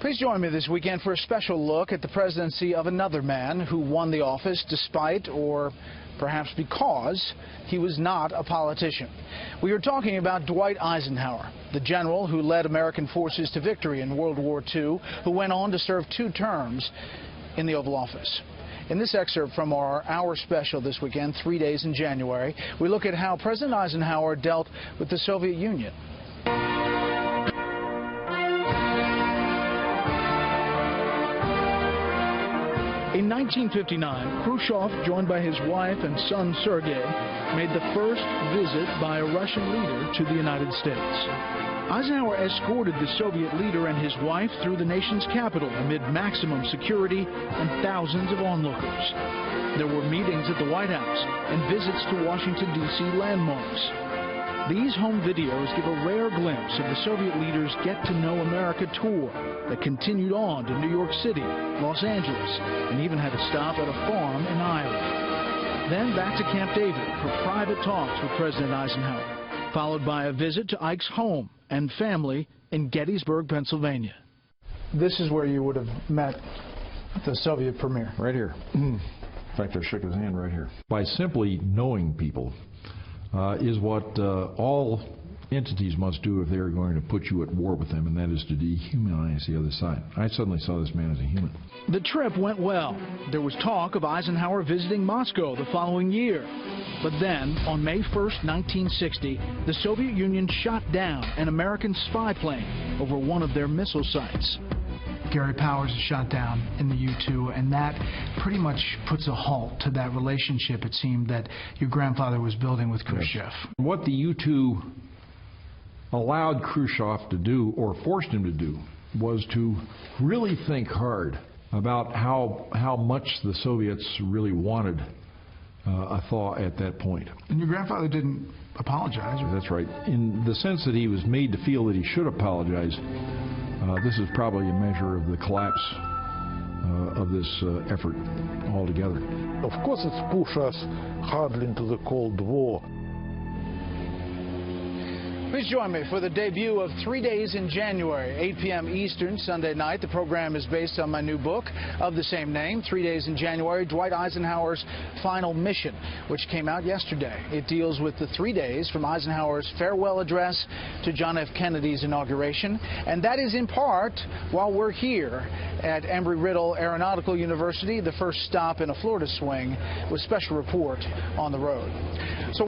Please join me this weekend for a special look at the presidency of another man who won the office despite, or perhaps because, he was not a politician. We are talking about Dwight Eisenhower, the general who led American forces to victory in World War II, who went on to serve 2 terms in the Oval Office. In this excerpt from our hour special this weekend, 3 days in January, we look at how President Eisenhower dealt with the Soviet Union. In 1959, Khrushchev, joined by his wife and son Sergei, made the first visit by a Russian leader to the United States. Eisenhower escorted the Soviet leader and his wife through the nation's capital amid maximum security and thousands of onlookers. There were meetings at the White House and visits to Washington, D.C. landmarks. These home videos give a rare glimpse of the Soviet leader's Get to Know America tour that continued on to New York City, Los Angeles, and even had a stop at a farm in Iowa. Then back to Camp David for private talks with President Eisenhower, followed by a visit to Ike's home and family in Gettysburg, Pennsylvania. This is where you would have met the Soviet premier. Right here. In fact, I shook his hand right here. By simply knowing people is what all entities must do if they're going to put you at war with them, and that is to dehumanize the other side. I suddenly saw this man as a human. The trip went well. There was talk of Eisenhower visiting Moscow the following year. But then, on May 1st, 1960, the Soviet Union shot down an American spy plane over one of their missile sites. Gary Powers is shot down in the U-2, and that pretty much puts a halt to that relationship, it seemed, that your grandfather was building with Khrushchev. Yes. What the U-2 allowed Khrushchev to do, or forced him to do, was to really think hard about how much the Soviets really wanted a thaw at that point. And your grandfather didn't apologize? That's right. In the sense that he was made to feel that he should apologize, this is probably a measure of the collapse of this effort altogether. Of course, it's pushed us hardly into the Cold War. Please join me for the debut of 3 Days in January, 8 p.m. Eastern, Sunday night. The program is based on my new book of the same name, 3 Days in January, Dwight Eisenhower's Final Mission, which came out yesterday. It deals with the 3 days from Eisenhower's farewell address to John F. Kennedy's inauguration. And that is in part while we're here at Embry-Riddle Aeronautical University, the first stop in a Florida swing, with special report on the road. So